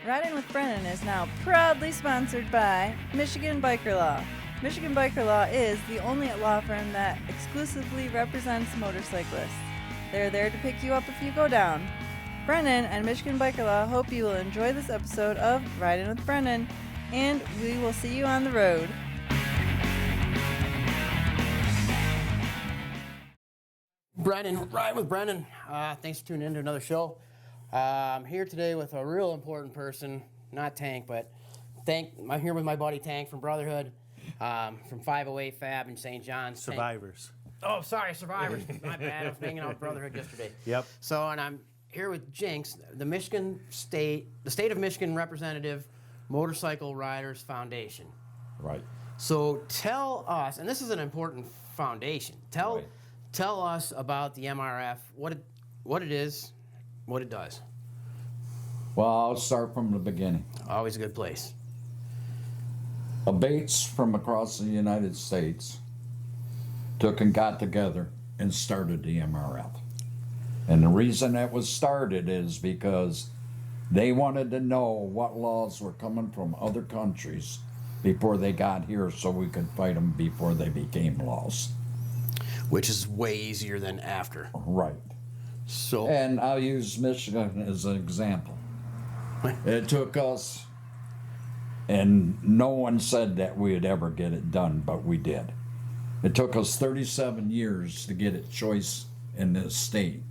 Riding with Brennan is now proudly sponsored by Michigan Biker Law. Michigan Biker Law is the only law firm that exclusively represents motorcyclists. They're there to pick you up if you go down. Brennan and Michigan Biker Law hope you will enjoy this episode of Riding with Brennan, and we will see you on the road. Brennan, Ride with Brennan. Thanks for tuning in to another show. I'm here today with a real important person, not Tank, but I'm here with my buddy Tank from Brotherhood, from 508 Fab in St. John's. Survivors. Oh, sorry, Survivors. My bad. I was hanging out with Brotherhood yesterday. Yep. So, and I'm here with Jinx, the state of Michigan representative, Motorcycle Riders Foundation. Right. So tell us, and this is an important foundation. Tell us about the MRF, what it is, what it does. Well, I'll start from the beginning. Always a good place. Abates from across the United States took and got together and started the MRF. And the reason that was started is because they wanted to know what laws were coming from other countries before they got here so we could fight them before they became laws. Which is way easier than after. Right. So. And I'll use Michigan as an example. It took us, and no one said that we'd ever get it done, but we did. It took us 37 years to get a choice in this state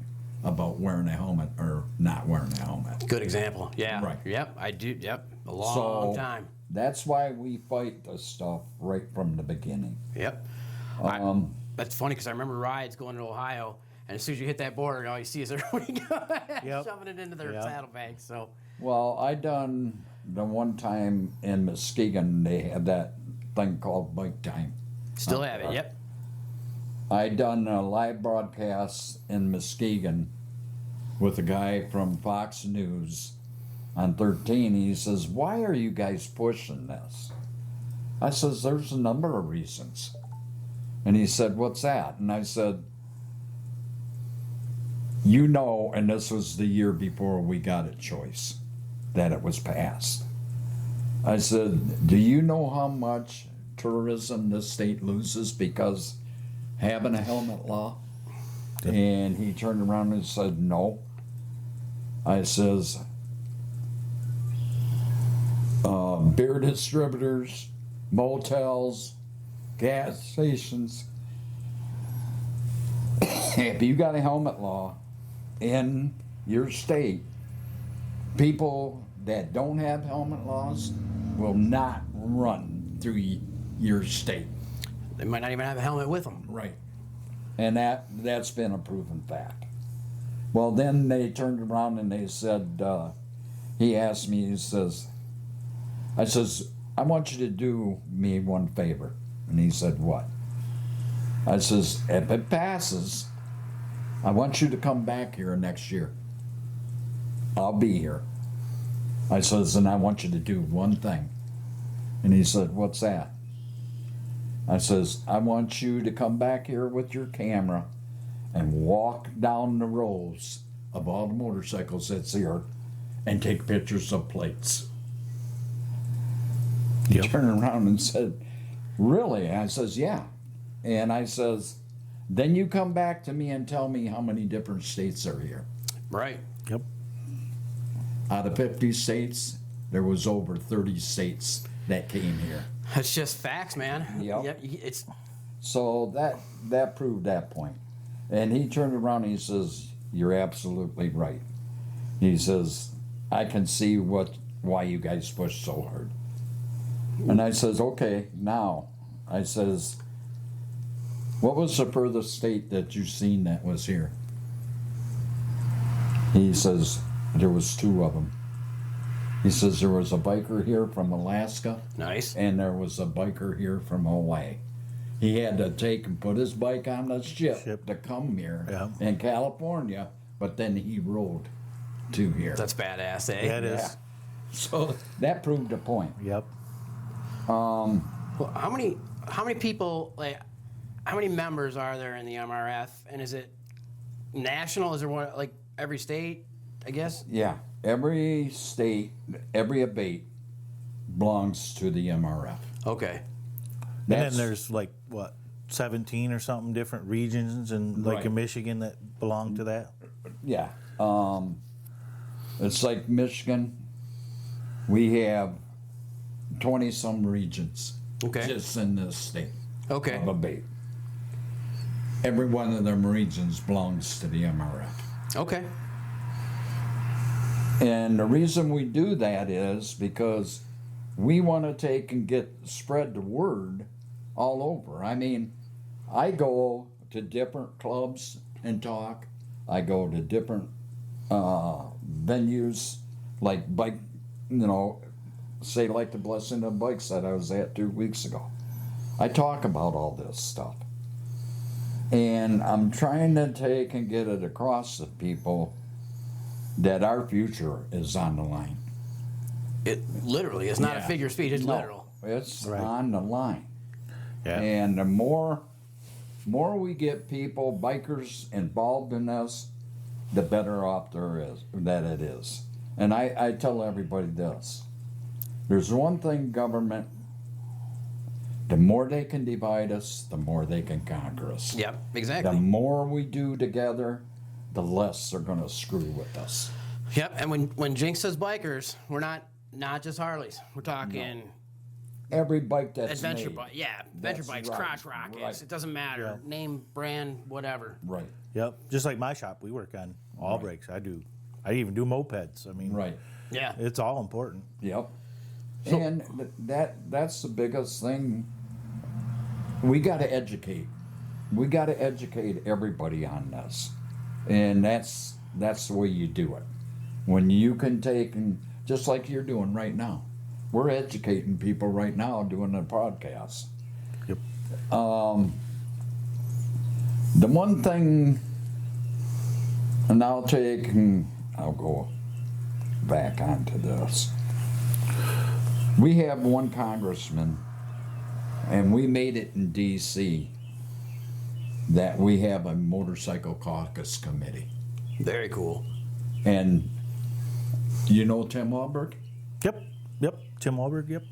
about wearing a helmet or not wearing a helmet. Good example. Yeah. Right. Yep, I do. Yep. A long time. That's why we fight this stuff right from the beginning. Yep. That's funny because I remember rides going to Ohio, and as soon as you hit that border, all you see is everybody shoving it into their saddlebags. So. Well, I done the one time in Muskegon, they had that thing called Bike Time. Still have it, yep. I done a live broadcast in Muskegon with a guy from Fox News on 13. He says, "Why are you guys pushing this?" I says, "There's a number of reasons." And he said, "What's that?" And I said, "You know," and this was the year before we got a choice, that it was passed. I said, "Do you know how much tourism this state loses because having a helmet law?" And he turned around and said, "No." I says, beer distributors, motels, gas stations, if you got a helmet law in your state, people that don't have helmet laws will not run through your state. They might not even have a helmet with them. Right. And that's been a proven fact. Well, then they turned around and they said, he asked me, I says, "I want you to do me one favor." And he said, "What?" I says, "If it passes, I want you to come back here next year. I'll be here." I says, "And I want you to do one thing." And he said, "What's that?" I says, "I want you to come back here with your camera and walk down the rows of all the motorcycles that's here and take pictures of plates." He turned around and said, "Really?" I says, "Yeah." And I says, "Then you come back to me and tell me how many different states are here." Right. Yep. Out of 50 states, there was over 30 states that came here. That's just facts, man. Yep. It's So that proved that point. And he turned around and he says, "You're absolutely right." He says, "I can see why you guys push so hard." And I says, "Okay, now," I says, "what was the furthest state that you seen that was here?" He says, "There was two of them." He says, "There was a biker here from Alaska." nice. And there was a biker here from Hawaii. He had to take and put his bike on the ship to come here in California, but then he rode to here. That's badass, eh? Yeah, it is. So that proved a point. Yep. Well, how many people, like, how many members are there in the MRF? And is it national? Is there one, like, every state? I guess. Yeah, every state, every abate belongs to the MRF. Okay. And That's- then there's like, what, 17 or something different regions in like in Right. Michigan that belong to that? Yeah. It's like Michigan. We have 20 some regions Okay. just in this state Okay. of abate. Every one of them regions belongs to the MRF. Okay. And the reason we do that is because we want to take and spread the word all over. I mean, I go to different clubs and talk. I go to different venues, like bike, say like the Blessing of Bikes that I was at 2 weeks ago. I talk about all this stuff. And I'm trying to take and get it across to people that our future is on the line. It literally, it's not a Yeah. figure of speech, it's No, literal. it's Right. on the line. Yeah. And the more we get people, bikers involved in this, the better off that it is. And I tell everybody this. There's one thing government, the more they can divide us, the more they can conquer us. Yep, The exactly. more we do together, the less they're gonna screw with us. Yep, and when Jinx says bikers, we're not just Harleys. We're talking Every bike that's adventure made. bikes. Yeah, adventure That's bikes, right, crotch rockets. right. It doesn't matter. Yeah. Name, brand, whatever. Right, Yep. Just like my shop, we work on all Right. brakes. I even do mopeds. I mean, right. Yeah. it's all important. Yep. And that's the biggest thing. We got to educate. We got to educate everybody on this, and that's the way you do it. When you can take and just like you're doing right now, we're educating people right now doing a podcast. Yep. The one thing, and I'll go back onto this. We have one congressman, and we made it in D.C. that we have a motorcycle caucus committee. Very cool. And you know Tim Alberg? Yep. Yep. Tim Wahlberg. Yep.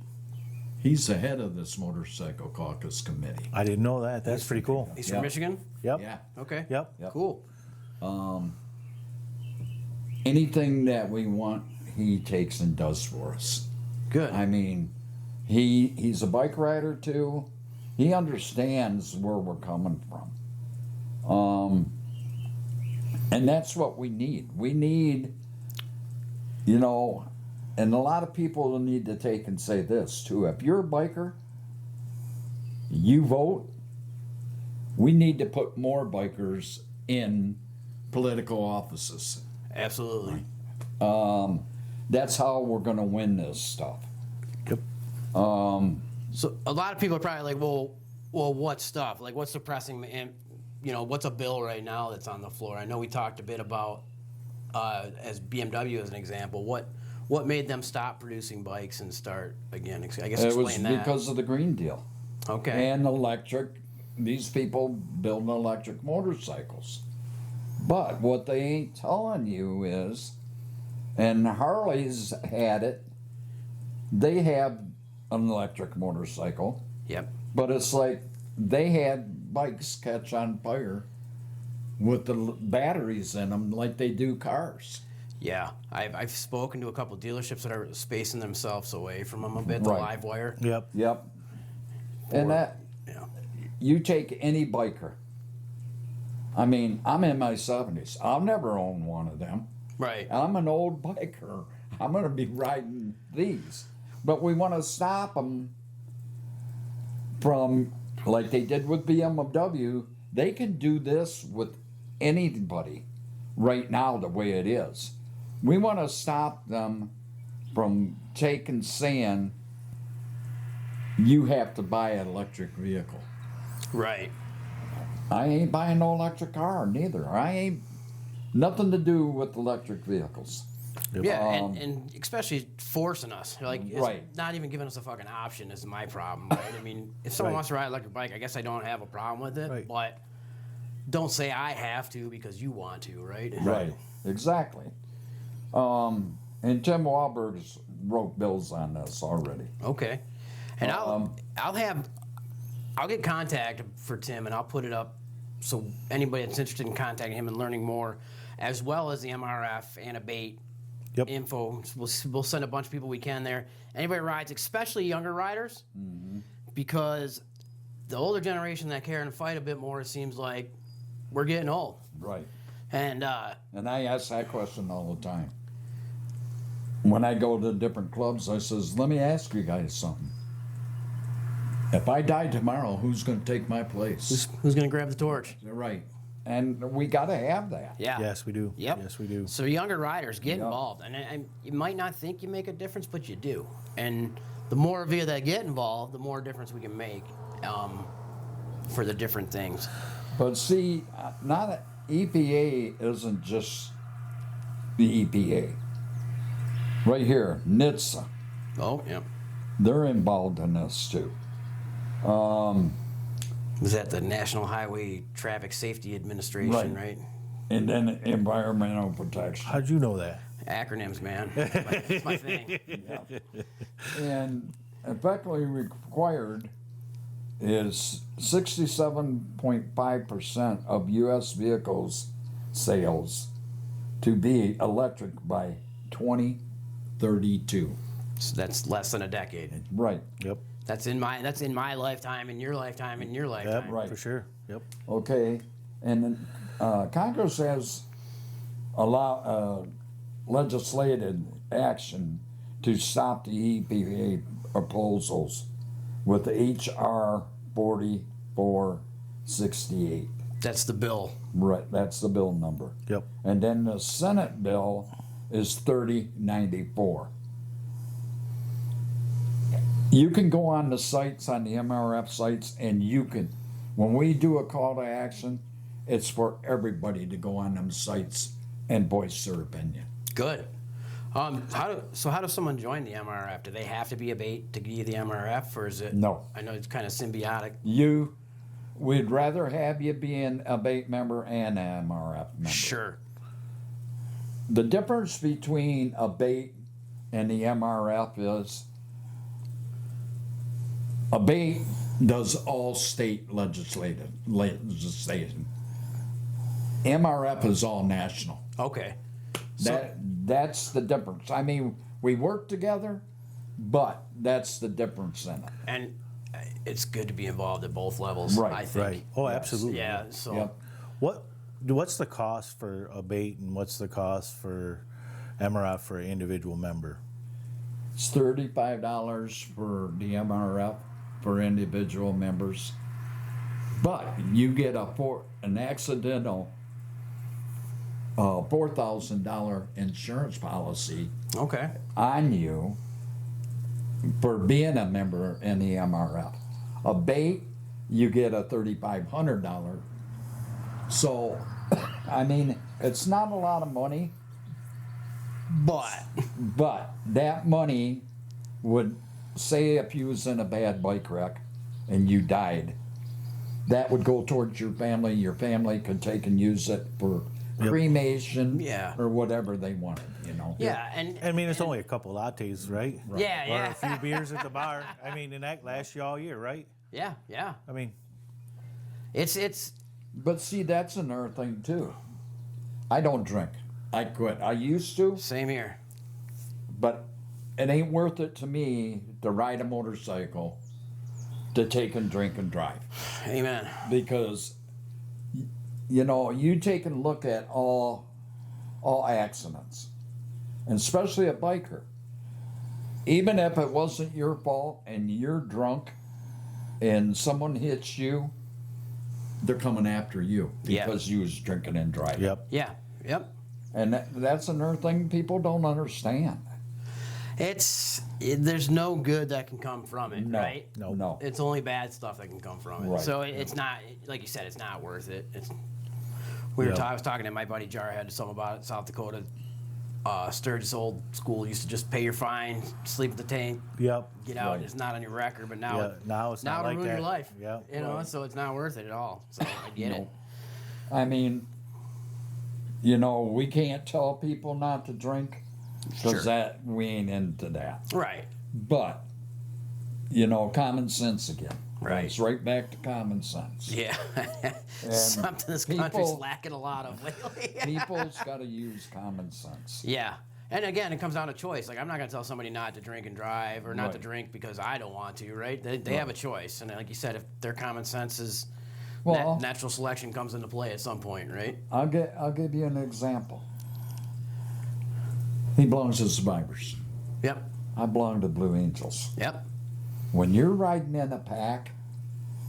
He's the head of this motorcycle caucus committee. I didn't know that. That's pretty cool. He's from Yeah. Michigan? Yep. Yeah. Okay. Yep. Yep. Cool. Anything that we want, he takes and does for us. Good. I mean, he's a bike rider too. He understands where we're coming from. And that's what we need. We need, and a lot of people need to take and say this too. If you're a biker, you vote. We need to put more bikers in political offices. Absolutely. That's how we're going to win this stuff. Yep. So a lot of people are probably like, well, what stuff? Like, what's the pressing, and what's a bill right now that's on the floor? I know we talked a bit about, as BMW as an example, what made them stop producing bikes and start again? I guess It explain was that. because of the Green Deal. Okay. And electric, these people building electric motorcycles. But what they ain't telling you is, and Harley's had it, they have an electric motorcycle, Yep. but it's like they had bikes catch on fire with the batteries in them like they do cars. Yeah. I've spoken to a couple dealerships that are spacing themselves away from them a bit, the Right. live wire. Yep. Yep. And that, Yeah. you take any biker. I mean, I'm in my 70s. I'll never own one of them. Right. I'm an old biker. I'm going to be riding these. But we want to stop them from, like they did with BMW, they can do this with anybody right now the way it is. We want to stop them from taking saying you have to buy an electric vehicle. Right. I ain't buying no electric car neither. I ain't nothing to do with electric vehicles. Yeah, and especially forcing us. Like, it's Right. not even giving us a fucking option is my problem, right? I mean, if someone Right. wants to ride an electric bike, I guess I don't have a problem with it, Right. but don't say I have to because you want to, right? Right. Exactly. And Tim Wahlberg's wrote bills on this already. Okay. And I'll get contact for Tim and I'll put it up so anybody that's interested in contacting him and learning more, as well as the MRF and abate info. We'll send a bunch of people we can there. Anybody rides, especially younger riders, because the older generation that care and fight a bit more, it seems like we're getting old. Right. And I ask that question all the time. When I go to different clubs, I says, let me ask you guys something. If I die tomorrow, who's going to take my place? who's going to grab the torch? Right. And we got to have that. Yeah. Yes, we do. Yep. Yes, we do. So younger riders, get involved. And you might not think you make a difference, but you do. And the more of you that get involved, the more difference we can make for the different things. But see, not EPA isn't just the EPA. Right here, NHTSA, Oh, yeah. they're involved in this too. Is that the National Highway Traffic Safety Administration, right? And then environmental protection. How'd you know that? Acronyms, man. It's my thing. And effectively required is 67.5% of U.S. vehicles sales to be electric by 2032. So that's less than a decade. Right. Yep. That's in my lifetime, in your lifetime, in your lifetime. Yep. Right. For sure. Yep. Okay. And then, Congress has legislated action to stop the EPA proposals with H.R. 4468. That's the bill. Right, that's the bill number. Yep. And then the Senate bill is 3094. You can go on the sites, on the MRF sites, and you can, when we do a call to action, it's for everybody to go on them sites and voice their opinion. Good. How does someone join the MRF? Do they have to be a bait to be the MRF, or is it? No. I know it's kind of symbiotic. We'd rather have you be an abate member and an MRF member. Sure. The difference between abate and the MRF is abate does all state legislation. MRF is all national. Okay. That's the difference. I mean, we work together, but that's the difference in it. And it's good to be involved at both levels. Right. I think. Right. Oh, absolutely. Yeah. So. Yep. What's the cost for abate and what's the cost for MRF for an individual member? It's $35 for the MRF for individual members, but you get an accidental $4,000 insurance policy Okay. on you for being a member in the MRF. Abate, you get a $3,500. So, I mean, it's not a lot of money, but that money would, say if you was in a bad bike wreck and you died, that would go towards your family could take and use it for cremation or whatever they wanted, you know. Yeah, and I mean, it's only a couple lattes, right? Yeah, Or yeah. a few beers at the bar. I mean, and that lasts you all year, right? yeah. I mean, It's But see, that's another thing too. I don't drink. I quit. I used to, same here. but it ain't worth it to me to ride a motorcycle to take and drink and drive. Amen. Because, you know, you take and look at all accidents, and especially a biker. Even if it wasn't your fault and you're drunk and someone hits you, they're coming after you because you was drinking and driving. yep. Yeah. Yep. And that's another thing people don't understand. There's no good that can come from it, No, right? no. It's only bad stuff that can come from it. Right. So it's not, like you said, it's not worth it. I was talking to my buddy Jarhead, something about it, South Dakota. Sturgis old school used to just pay your fine, sleep at the tank, Yep. get out. Right. It's not on your record, but now, Yeah, now it's not it'll like ruin your that. life. Yeah. You know, so it's not worth it at all. So I get it. I mean, you know, we can't tell people not to drink because Sure. that we ain't into that. Right. But you know, common sense again. Right. It's right back to common sense. Yeah. And Something this country's people- lacking a lot of lately. People's got to use common sense. Yeah. And again, it comes down to choice. Like, I'm not going to tell somebody not to drink and drive or not to Right. drink because I don't want to, right? They have a choice. And like you said, if their common sense is Well- natural selection comes into play at some point, right? I'll give you an example. He belongs to Survivors. Yep. I belong to Blue Angels. Yep. When you're riding in a pack,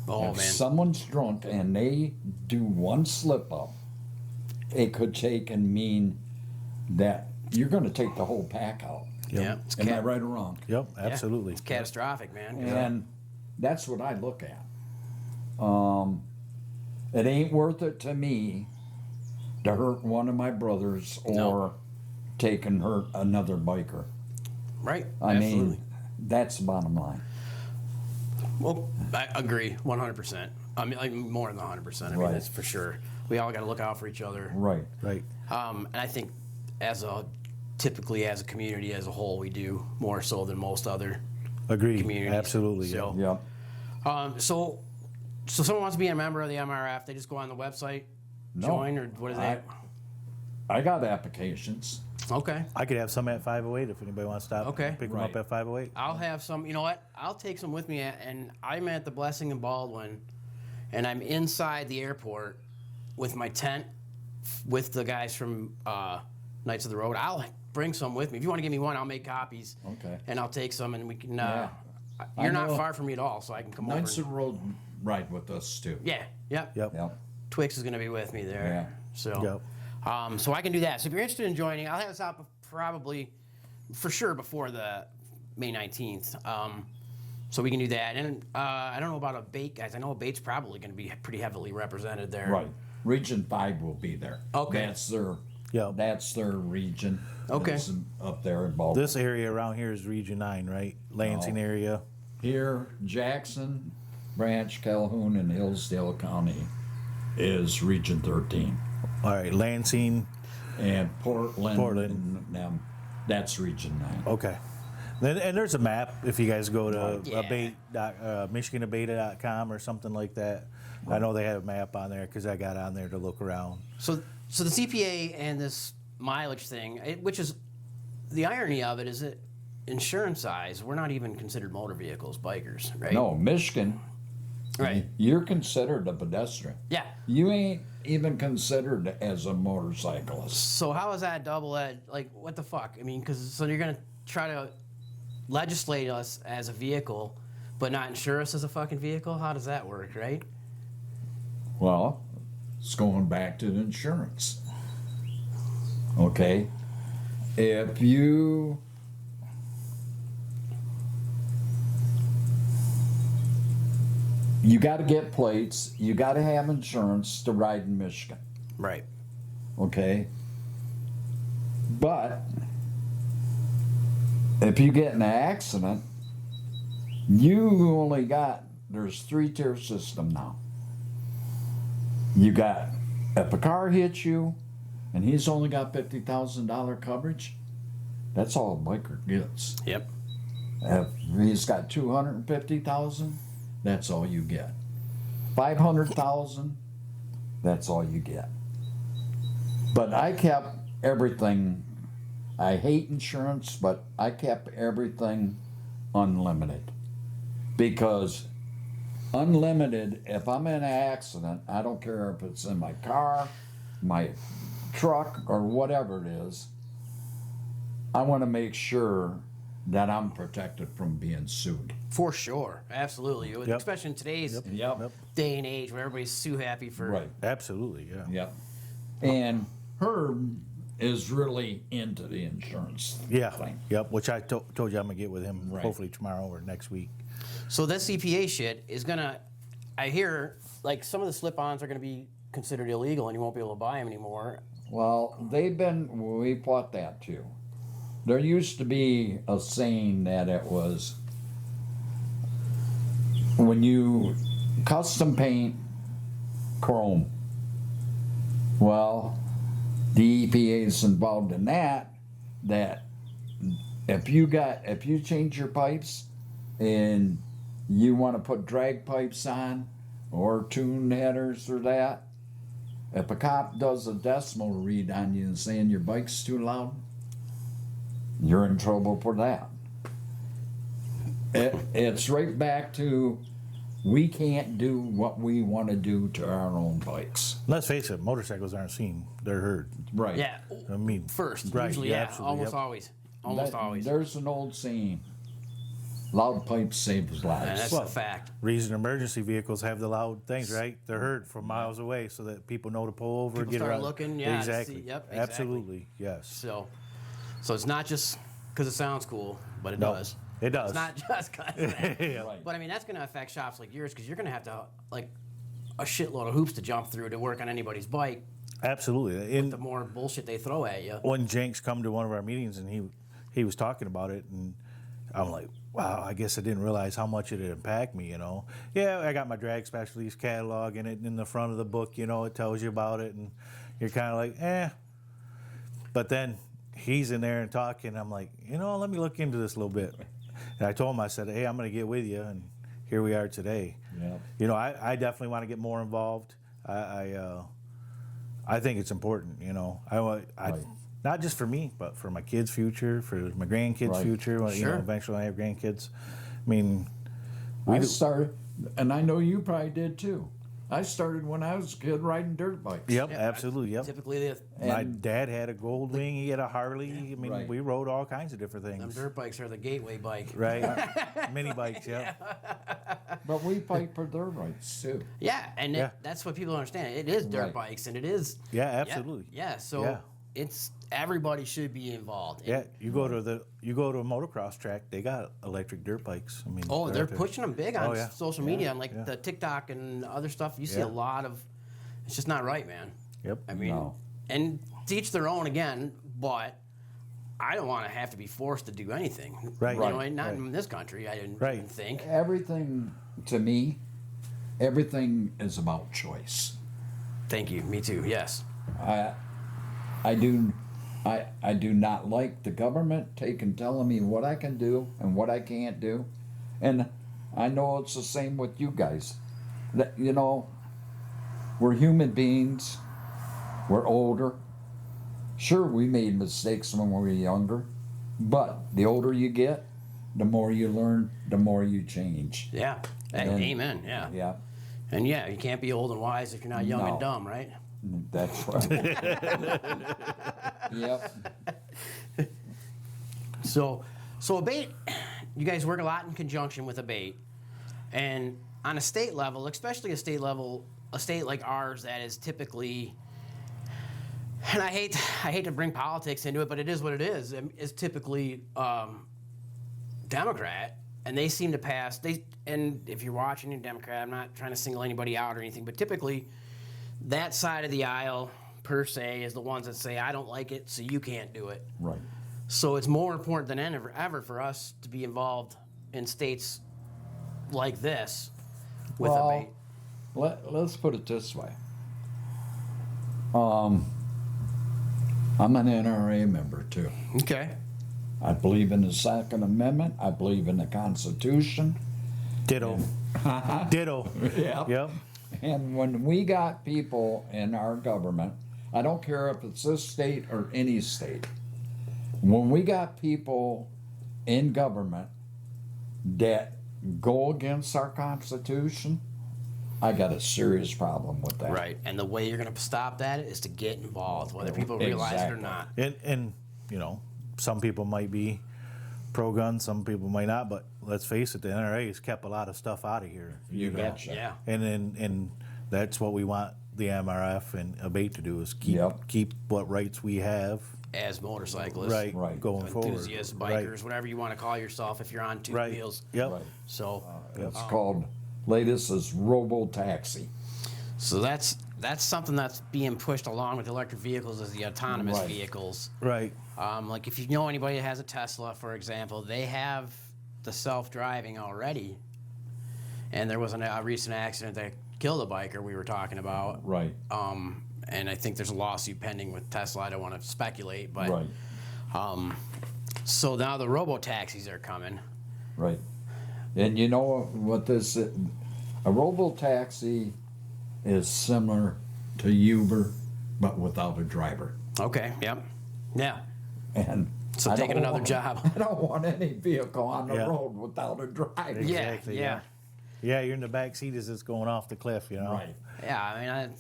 Oh, if man. someone's drunk and they do one slip up, it could take and mean that you're going to take the whole pack out. Yeah. It's Am I right or wrong? Yep, yeah, absolutely. It's catastrophic, man. And that's what I look at. It ain't worth it to me to hurt one of my brothers or No. take and hurt another biker. Right. I Absolutely. mean, that's the bottom line. Well, I agree 100%. I mean, like, more than 100%. I mean, Right. that's for sure. We all got to look out for each other. Right. Right. And I think typically as a community as a whole, we do more so than most other Agreed. communities. Absolutely. So, Yep. so someone wants to be a member of the MRF, they just go on the website, No. join, or what is that? I got applications. Okay. I could have some at 508 if anybody wants to stop. Okay. Pick them Right. up at 508. I'll have some, you know what? I'll take some with me, and I'm at the Blessing and Baldwin, and I'm inside the airport with my tent with the guys from Knights of the Road. I'll bring some with me. If you want to give me one, I'll make copies. Okay. And I'll take some, and we can. Yeah. You're I not know- far from me at all, so I can come Knights over. of the Road ride with us too. Yeah. Yep. Yep. Yep. Twix is going to be with me there. Yeah. So. Yep. So I can do that. So if you're interested in joining, I'll have this out probably, for sure, before the May 19th. So we can do that. And I don't know about a bait, guys. I know a bait's probably going to be pretty heavily represented there. Right. Region 5 will be there. Okay. Yep. That's their region. Okay. It's up there in Baltimore. This area around here is Region 9, right? Lansing No. area. Here, Jackson, Branch, Calhoun, and Hillsdale County is Region 13. All right. Lansing. And Portland, Portland. and them, that's Region 9. Okay. Then, and there's a map if you guys go to Yeah. michiganabeta.com or something like that. I know they have a map on there because I got on there to look around. So the CPA and this mileage thing, which is the irony of it, is that insurance eyes, we're not even considered motor vehicles, bikers, right? No, Michigan, Right. you're considered a pedestrian. Yeah. You ain't even considered as a motorcyclist. So how is that double edged? Like, what the fuck? I mean, because so you're gonna try to legislate us as a vehicle, but not insure us as a fucking vehicle? How does that work, right? Well, it's going back to the insurance. Okay? If you got to get plates, you got to have insurance to ride in Michigan. Right. Okay? But if you get in an accident, you only got, there's 3-tier system now. You got, if a car hits you and he's only got $50,000 coverage, that's all a biker gets. Yep. If he's got 250,000, that's all you get. 500,000, that's all you get. But I kept everything. I hate insurance, but I kept everything unlimited. Because unlimited, if I'm in an accident, I don't care if it's in my car, my truck, or whatever it is, I want to make sure that I'm protected from being sued. For sure. Absolutely. Yep. Especially in today's Yep. day and age where everybody's so happy for. Right. Absolutely, yeah. Yep. And Herb is really into the insurance Yeah. thing. Yep. Which I told you I'm going to get with him Right. hopefully tomorrow or next week. So this CPA shit is gonna, I hear, like some of the slip-ons are gonna be considered illegal and you won't be able to buy them anymore. Well, we fought that too. There used to be a saying that it was when you custom paint chrome, well, the EPA is involved in that. That if you change your pipes and you want to put drag pipes on or tune headers or that, if a cop does a decimal read on you and saying your bike's too loud, you're in trouble for that. It's right back to we can't do what we want to do to our own bikes. Let's face it, motorcycles aren't seen; they're heard. Right. Yeah. I mean, First, right, usually, yeah, yeah, absolutely, almost yep. always. Almost always. There's an old saying, loud pipes save And lives. that's Well, a fact. Reason emergency vehicles have the loud things, right? They're heard from miles away, so that people know to pull over, People get start around. looking, yeah, to exactly. see- yep, exactly. Absolutely, yes. So it's not just because it sounds cool, but it No, does. it does. It's not just because of that. Yeah. Right. But I mean, that's going to affect shops like yours because you're going to have to like a shitload of hoops to jump through to work on anybody's bike. Absolutely. And The more bullshit they throw at you. when Jinx come to one of our meetings and he was talking about it, and I'm like, wow, I guess I didn't realize how much it impact me, you know. Yeah, I got my drag specialties catalog in it, in the front of the book, you know, it tells you about it, and you're kind of like, eh. But then he's in there and talking, I'm like, you know, let me look into this a little bit. And I told him, I said, hey, I'm going to get with you, and here we are today. Yeah. You know, I definitely want to get more involved. I think it's important, you know. I Right. not just for me, but for my kids' future, for my grandkids' Right. future. You Sure. know, eventually I have grandkids. I mean, I started, and I know you probably did too. I started when I was a kid riding dirt bikes. yep, Yeah, absolutely, yep. Typically, My And- dad had a Gold Wing. He had a Harley. I mean, Right. we rode all kinds of different them things. dirt bikes are the gateway bike. Right, mini bikes. Yeah, But we fight for dirt bikes too. Yeah, and Yeah. that's what people don't understand. It is dirt Right. bikes, and it is. yeah, absolutely. Yeah, so Yeah. it's everybody should be involved. Yeah, you go to a motocross track. They got electric dirt bikes. I mean, Oh, they're out there. pushing them big on Oh, yeah. social media, on like yeah. the TikTok and other stuff. You see Yeah. a lot of. It's just not right, man. Yep. I mean, No. and to each their own again, but I don't want to have to be forced to do anything. Right. You know, Right. not Right. in this country. I didn't Right. even think. Everything, to me, everything is about choice. Thank you. Me too. Yes. I do not like the government telling me what I can do and what I can't do. And I know it's the same with you guys. That, you know, we're human beings. We're older. Sure, we made mistakes when we were younger, but the older you get, the more you learn, the more you change. Yeah. And- Amen. Yeah. Yeah, And yeah, you can't be old and wise if you're not young No. and dumb, right? that's right. Yep. So Abate, you guys work a lot in conjunction with Abate, and on a state level, especially a state like ours that is typically, and I hate to bring politics into it, but it is what it is typically Democrat, and they seem to pass. And if you're watching, you're Democrat. I'm not trying to single anybody out or anything, but typically that side of the aisle per se is the ones that say, I don't like it, so you can't do it. Right. So it's more important than ever for us to be involved in states like this with Well, Abate. let's put it this way. I'm an NRA member too. Okay. I believe in the Second Amendment. I believe in the Constitution. Ditto. Ditto. Yeah. Yep. And when we got people in our government, I don't care if it's this state or any state, when we got people in government that go against our Constitution, I got a serious problem with that. Right. And the way you're going to stop that is to get involved, whether people realize it or Exactly. not. And you know, some people might be pro-gun, some people might not. But let's face it, the NRA has kept a lot of stuff out of here. You know? betcha. Yeah. And that's what we want the MRF and Abate to do is Yep. keep what rights we have As motorcyclists, Right. going forward. enthusiasts, Right. bikers, whatever you want to call yourself if you're on two Right. wheels. Yep. Right. So, It's called, latest is robo-taxi. so that's something that's being pushed along with electric vehicles is the autonomous Right. vehicles. Right. Like if you know anybody that has a Tesla, for example, they have the self-driving already. And there was a recent accident that killed a biker we were talking about. Right. and I think there's a lawsuit pending with Tesla. I don't want to speculate, but Right. so now the robo taxis are coming. Right. And you know what this is? A robo-taxi is similar to Uber, but without a driver. Okay. Yep. Yeah. And So I taking don't another want- job. I don't want any vehicle on the Yeah. road without a driver. Yeah. Exactly, Yeah. Yeah, you're in the back seat as it's going off the cliff, you know. Right. Yeah. I mean,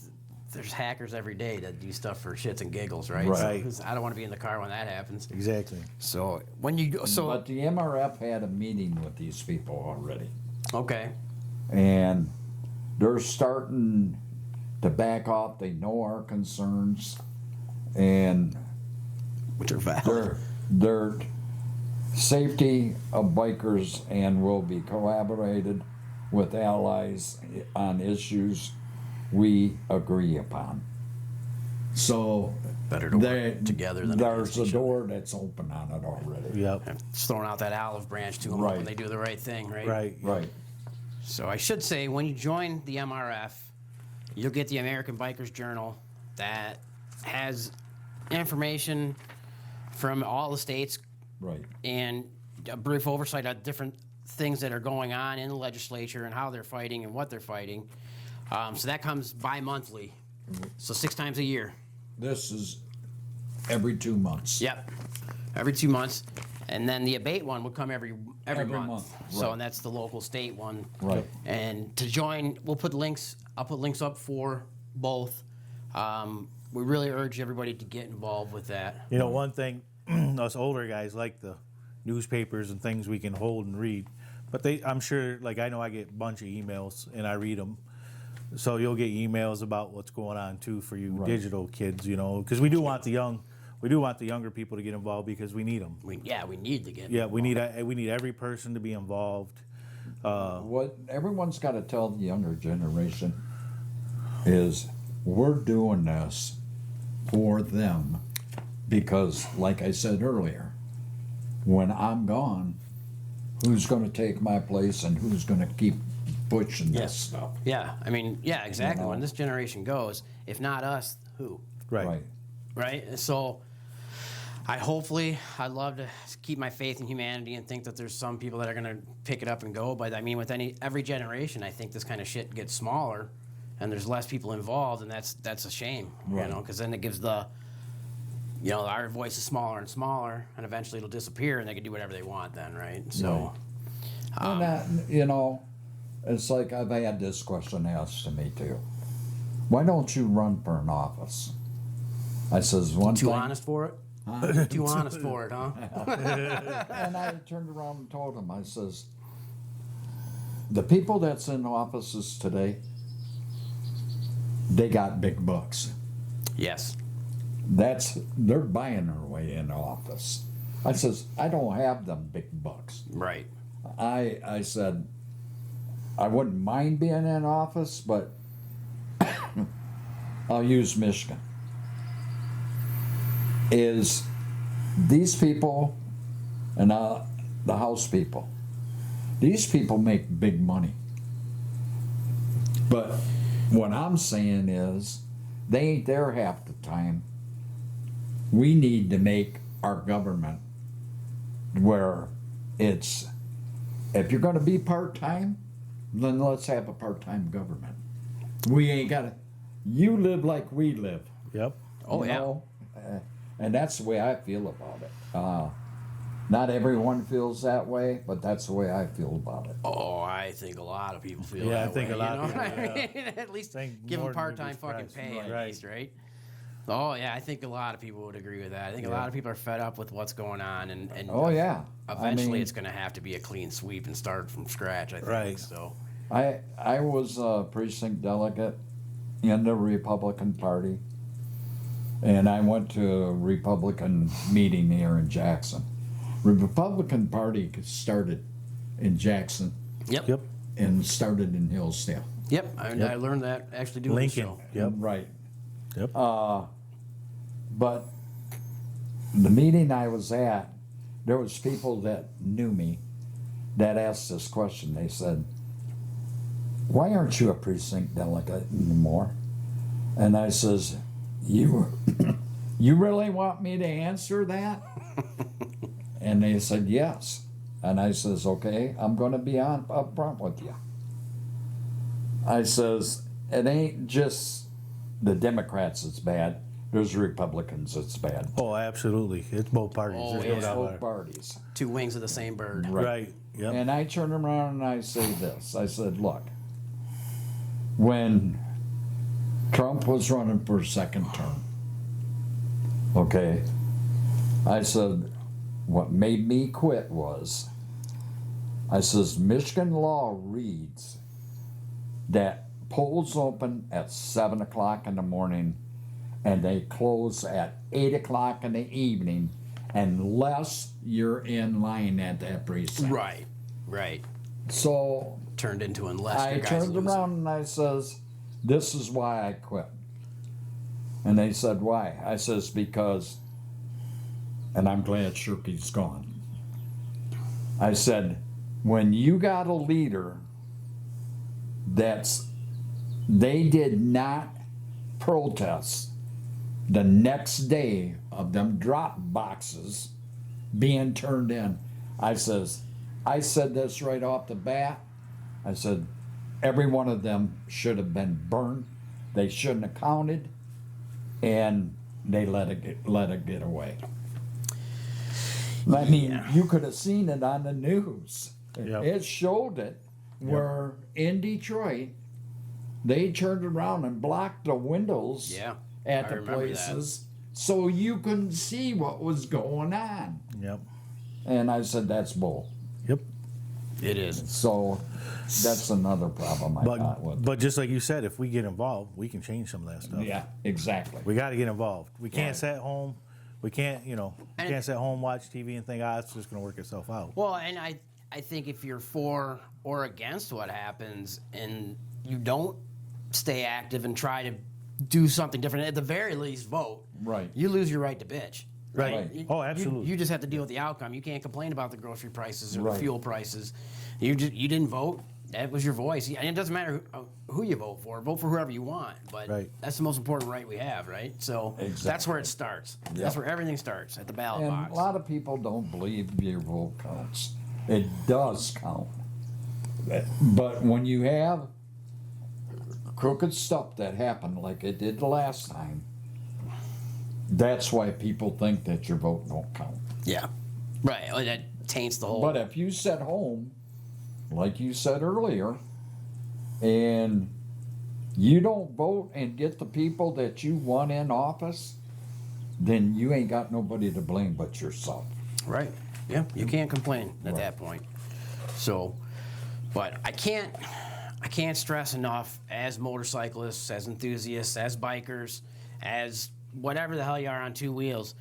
there's hackers every day that do stuff for shits and giggles, right? Right. So I don't want to be in the car when that happens. Exactly. So when you go, so But the MRF had a meeting with these people already. okay. And they're starting to back off. They know our concerns. And Which are valid. their safety of bikers and will be collaborated with allies on issues we agree upon. So Better to work together than there's against a each other. door that's open on it already. Yep. Just throwing out that olive branch to them Right. when they do the right thing, right? Right. Right. So I should say, when you join the MRF, you'll get the American Bikers Journal that has information from all the states Right. and a brief oversight of different things that are going on in the legislature and how they're fighting and what they're fighting. So that comes bi-monthly, so 6 times a year. This is every 2 months. Yep, every 2 months. And then the abate one will come every month. So right. and that's the local state one. Right. And to join, we'll put links. I'll put links up for both. We really urge everybody to get involved with that. You know, one thing, us older guys like the newspapers and things we can hold and read. But I'm sure, like I know I get a bunch of emails and I read them. So you'll get emails about what's going on too for you digital kids, you know, because we do want the younger people to get involved because we need them. We need to get. Yeah, we need every person to be involved. What everyone's got to tell the younger generation is we're doing this for them because, like I said earlier, when I'm gone, who's going to take my place and who's going to keep pushing this stuff? Yeah, I mean, yeah, exactly. You know? When this generation goes, if not us, who? Right. Right? And so I'd love to keep my faith in humanity and think that there's some people that are going to pick it up and go. But I mean, with every generation, I think this kind of shit gets smaller and there's less people involved, and that's a shame, Right. you know, because then it gives our voice is smaller and smaller, and eventually it'll disappear and they can do whatever they want then, right? So, And that, you know, it's like I've had this question asked to me too. Why don't you run for an office? I says one too thing. honest for it? Too honest for it, huh? And I turned around and told him, I says, the people that's in offices today, they got big bucks. Yes. They're buying their way in office. I says, I don't have them big bucks. Right. I said, I wouldn't mind being in office, but I'll use Michigan. Is these people and the House people, these people make big money. But what I'm saying is they ain't there half the time. We need to make our government where it's, if you're going to be part-time, then let's have a part-time government. We ain't got to, you live like we live. Yep. Oh, you yeah. know? And that's the way I feel about it. Not everyone feels that way, but that's the way I feel about it. Oh, I think a lot of people feel Yeah, I that think way, a lot you of know people, what I mean? At least Think give more them than you'd be part-time fucking surprised. pay at Right. least, right? Oh, yeah, I think a lot of people would agree with that. I think a lot of people are fed up with what's going on, and Oh, yeah. eventually I mean, it's going to have to be a clean sweep and start from scratch, I think. Right. So, I was a precinct delegate in the Republican Party, and I went to a Republican meeting here in Jackson. The Republican Party started in Jackson yep. Yep. and started in Hillsdale. Yep. I learned that actually doing the Lincoln. show. Yep. Right. Yep. But the meeting I was at, there was people that knew me that asked this question. They said, "Why aren't you a precinct delegate anymore?" And I says, you you really want me to answer that? And they said, yes. And I says, okay, I'm going to be up front with you. I says, it ain't just the Democrats that's bad. There's Republicans that's bad. Oh, absolutely. It's both parties. Oh, There's yeah. no doubt about Both it. parties. Two wings of the same bird. Right. Yep. And I turned around and I say this. I said, look, when Trump was running for a second term, okay, I said, what made me quit was, I says, Michigan law reads that polls open at 7 o'clock in the morning and they close at 8 o'clock in the evening unless you're in line at that precinct. Right. Right. So Turned into unless I your guys turned losing. around and I says, this is why I quit. And they said, why? I says, because, and I'm glad Shirky's gone. I said, when you got a leader they did not protest the next day of them drop boxes being turned in. I said this right off the bat. I said, every one of them should have been burned. They shouldn't have counted, and they let it get away. I mean, you could have seen it on the news. Yep. It showed it where in Detroit, they turned around and blocked the windows Yeah, at I the remember places so you couldn't see what was going on. Yep. And I said, that's bull. Yep. It is. So that's another problem I got with But just like you said, if we get involved, we can change some of that stuff. it. Yeah, exactly. We got to get involved. We can't Yeah. sit at home. We can't, can't sit at home, watch TV, and think, it's just going to work itself out. Well, and I think if you're for or against what happens and you don't stay active and try to do something different, at the very least vote, Right. you lose your right to bitch. Right. Right. Oh, absolutely. You just have to deal with the outcome. You can't complain about the grocery prices or the Right. fuel prices. You didn't vote. That was your voice. And it doesn't matter who you vote for. Vote for whoever you want. But Right. that's the most important right we have, right? So that's Exactly. where it starts. Yeah. That's where everything starts, at the ballot And box. a lot of people don't believe your vote counts. It does count. But when you have crooked stuff that happened like it did the last time, that's why people think that your vote don't count. Yeah. Right. Oh, that taints the whole. But if you sit home, like you said earlier, and you don't vote and get the people that you want in office, then you ain't got nobody to blame but yourself. Right. Yeah. You can't complain at that point. So, but I can't stress enough, as motorcyclists, as enthusiasts, as bikers, as whatever the hell you are on two wheels,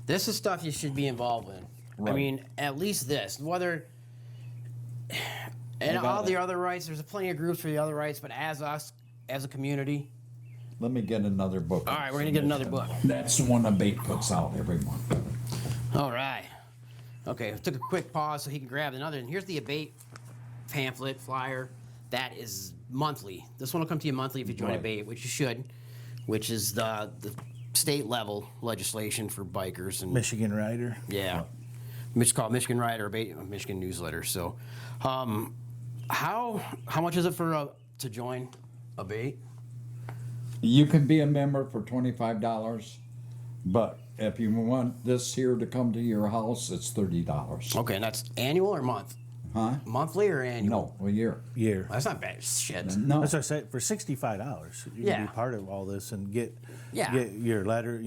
this is stuff you should be involved in. I Right. mean, at least this. Whether and all the other rights, there's plenty of groups for the other rights, but as us, as a community. Let me get another book. All right, we're gonna get another book. That's the one Abate puts out every month. All right. Okay, took a quick pause so he can grab another. And here's the Abate pamphlet, flyer. That is monthly. This one will come to you monthly if you join Right. Abate, which you should, which is the state level legislation for bikers. And Michigan Rider. yeah. It's called Michigan Rider, Abate, Michigan Newsletter. So how much is it for to join Abate? You can be a member for $25, but if you want this here to come to your house, it's $30. Okay, and that's annual or month? Huh? Monthly or annual? No, a year. Year. That's not bad. Shit. No. That's what I said. For $65, you Yeah. can be part of all this and get Yeah. your letter.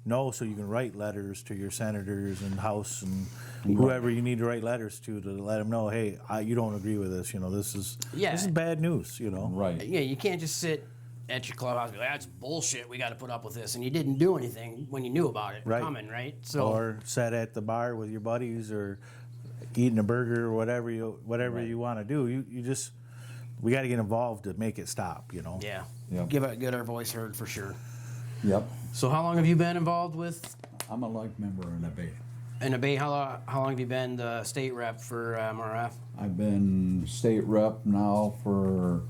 No, so you can write letters to your senators and House and whoever you need to write letters to let them know, hey, you don't agree with this. This is bad news. Right. Yeah, you can't just sit at your clubhouse and be like, that's bullshit, we got to put up with this. And you didn't do anything when you knew about it Right. coming, right? So, Or sat at the bar with your buddies or eating a burger or whatever you want to do. We got to get involved to make it stop. yeah. Yep. Get our voice heard for sure. Yep. So how long have you been involved with I'm a like member in Abate. in Abate? How long have you been the state rep for MRF? I've been state rep now for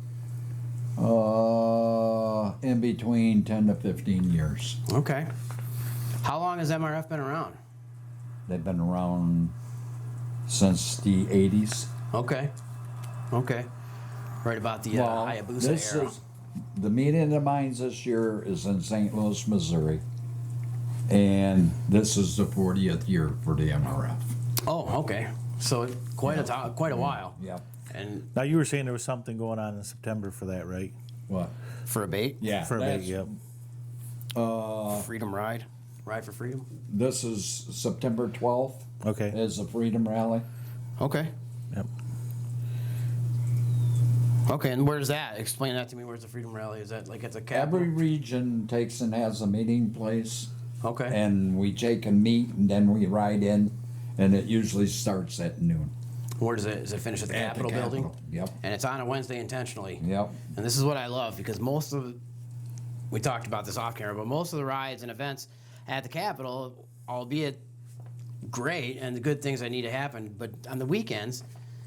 In between 10 to 15 years. Okay. How long has MRF been around? They've been around since the 80s. Okay. Okay. Right about the Hayabusa era. The meeting of the minds this year is in St. Louis, Missouri. And this is the 40th year for the MRF. Oh, okay. So quite a while. Yep. And Now you were saying there was something going on in September for that, right? What? for a bait? Yeah. For a bait, yep. Freedom Ride? Ride for Freedom? This is September 12th. Okay. Is the Freedom Rally. Okay. Yep. Okay, and where's that? Explain that to me. Where's the Freedom Rally? Is that like at the Capitol? Every region takes and has a meeting place. Okay. And we take and meet, and then we ride in, and it usually starts at noon. Where does it? Does it finish at the At the Capitol building? Capitol, yep. And it's on a Wednesday intentionally. Yep. And this is what I love because we talked about this off camera, but most of the rides and events at the Capitol, albeit great and the good things that need to happen, but on the weekends,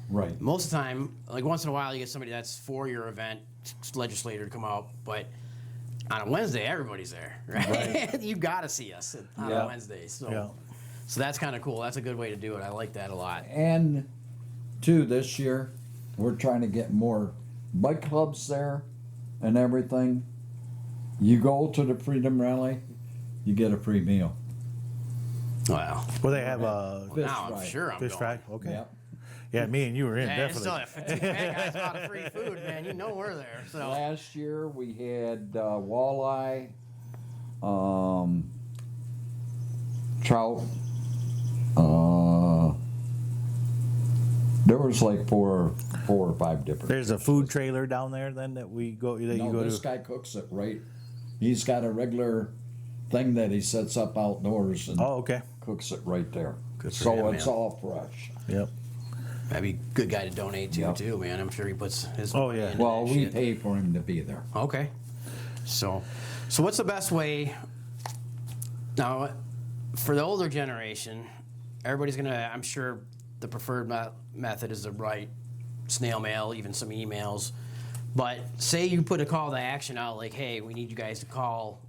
Right. most of the time, like once in a while, you get somebody that's for your event, legislator to come out, but on a Wednesday, everybody's there, right? You got to see us on Yeah. a Wednesday. So, Yeah. so that's kind of cool. That's a good way to do it. I like that a lot. And too, this year, we're trying to get more bike clubs there and everything. You go to the Freedom Rally, you get a free meal. Wow. Well, they have a Fish Now I'm fry. sure I'm fish going. fry. Okay. Yep. Yeah, me and you were in Yeah, definitely. still, if two fat guys got a free food, man, you know we're there. So Last year we had walleye, trout. There was like four or five different. There's a food trailer down there then that we go that you No, go this to. guy cooks it right. He's got a regular thing that he sets up outdoors and Oh, okay. cooks it right there. Good for So him, it's man. all fresh. Yep. that'd be a good guy to donate to Yep. too, man. I'm sure he puts his Oh, money yeah. into Well, that we shit. pay for him to be there. Okay. So what's the best way now for the older generation? Everybody's gonna. I'm sure the preferred method is to write snail mail, even some emails. But say you put a call to action out, like, "Hey, we need you guys to call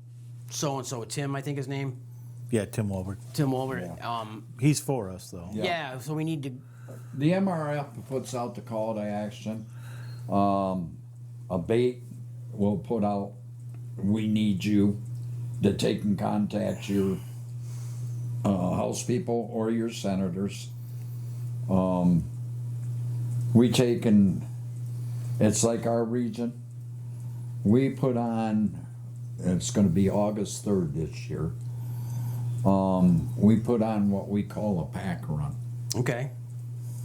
so and so." Tim, I think his name. Yeah, Tim Wilbur. Tim Wilbur. Yeah. He's for us though. Yeah. Yeah. So we need to. The MRF puts out the call to action. A bait will put out, we need you to take and contact your House people or your senators. We take and, it's like our region. We put on, it's going to be August 3rd this year. We put on what we call a pack run. Okay.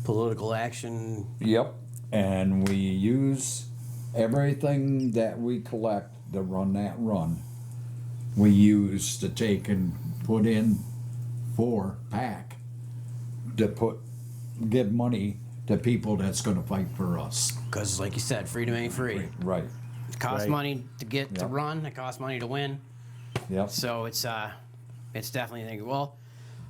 Political action. Yep. And we use everything that we collect to run that run. We use to take and put in for PAC to give money to people that's going to fight for us. Because, like you said, freedom ain't free. Right. It costs Right. money to get to Yep. run. It costs money to win. Yep. So it's definitely a thing. Well,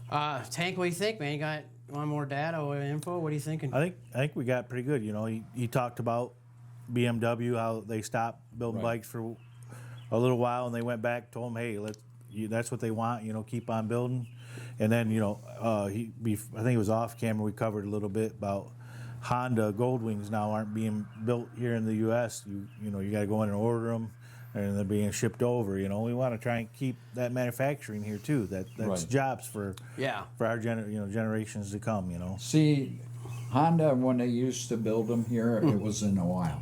Tank, what do you think, man? You want more data or info? What are you thinking? I think we got pretty good. You know, he talked about BMW, how they stopped building Right. bikes for a little while, and they went back, told them, hey, that's what they want. You know, keep on building. And then I think it was off camera. We covered a little bit about Honda Goldwings now aren't being built here in the U.S. You got to go in and order them, and they're being shipped over. You know, we want to try and keep that manufacturing here too. That's Right. jobs for our generations to come. You know. See, Honda, when they used to build them here, it was in Ohio.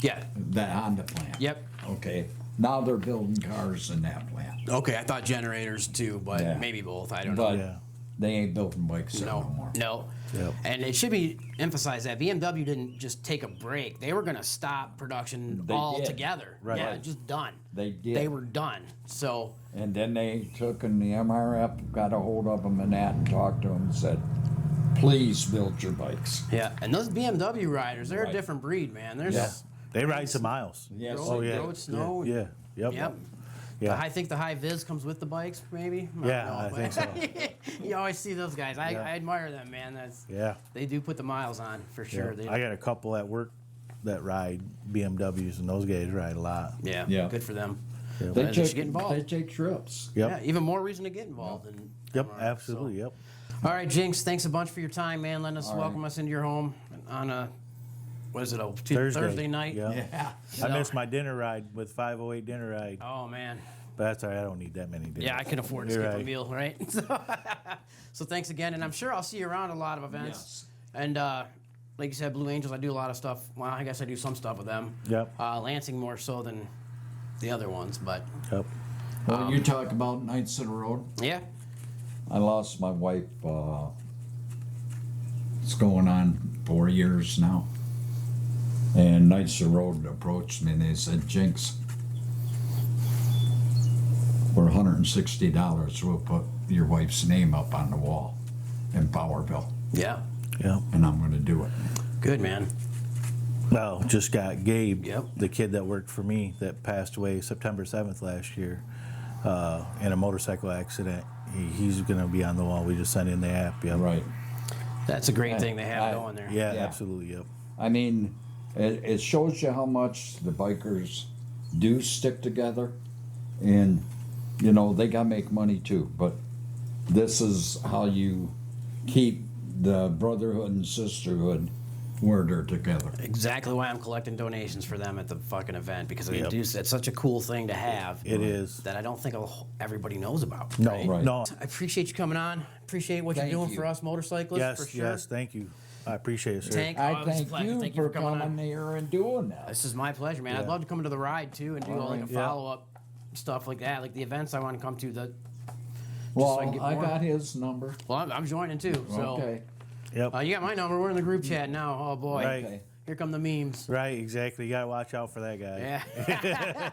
Yeah. That Honda plant. Yep. Okay. Now they're building cars in that plant. Okay, I thought generators too, but Yeah. maybe both. I don't know. But Yeah. they ain't building bikes there no more. No. Yep. And it should be emphasized that BMW didn't just take a break. They were going to stop production They did. altogether. Right. Yeah, Right. just done. They did. They were done. So, And then they took and the MRF got a hold of them and that and talked to them and said, please build your bikes. yeah. And those BMW riders, they're a Right. different breed, man. There's Yeah. They ride some miles. Yes. road, Oh yeah. road snow. Yeah. Yep. Yep. Yeah. I think the high vis comes with the bikes, maybe. Yeah, don't I know, think but- so. You always see those guys. I Yeah. admire them, man. Yeah. They do put the miles on for sure. Yeah. They, I got a couple at work that ride BMWs, and those guys ride a lot. Yeah. Yeah. Good for them. Yep. They Just take, get involved. they take trips. Yep. Yeah, even more reason to get involved. Yep. Absolutely. Yep. All right, Jinx, thanks a bunch for your time, man. Letting us All welcome right. us into your home on a, what is it, a Thursday. Thursday night? Yeah. You I know? missed my dinner ride with 508 dinner ride, Oh, man. but that's all right. I don't need that many dinners. Yeah, I can afford to You're skip a right. meal, right? So thanks again, and I'm sure I'll see you around a lot of events. Yes. And like you said, Blue Angels, I do a lot of stuff. Well, I guess I do some stuff with them. Yep. Lansing more so than the other ones, but Yep. Well, you talk about nights in the road. yeah. I lost my wife. It's going on 4 years now. And Knights of the Road approached me and they said, Jinx, for $160, we'll put your wife's name up on the wall in Powerville. Yeah. Yep. And I'm going to do it. Good, man. Well, just got Gabe, Yep. the kid that worked for me that passed away September 7th last year in a motorcycle accident. He's going to be on the wall. We just sent in the app. Yep. Right. That's a great thing they have I- going there. Yeah, Yeah. absolutely. Yep. I mean, it shows you how much the bikers do stick together. And, you know, they got to make money too. But this is how you keep the brotherhood and sisterhood where they're together. Exactly why I'm collecting donations for them at the fucking event, because they Yep. do. It's such a cool thing to have. It is. That I don't think everybody knows about. No, right? Right. no. I appreciate you coming on. Appreciate what Thank you're doing you. for us motorcyclists. Yes, for sure. yes. Thank you. I appreciate it, sir. Tank, oh, I it was a thank pleasure. you, Thank for coming coming on. here and doing that. This is my pleasure, man. I'd Yeah. love to come to the ride too and do All like a right. Yeah. follow up stuff like that, like the events I want to come to. So Well, I can get I more. got his number. Well, I'm joining too. So Okay. Yep. you got my number. We're in the group chat now. Oh boy, Right. Okay. here come the memes. Right, exactly. You got to watch out for that guy. Yeah.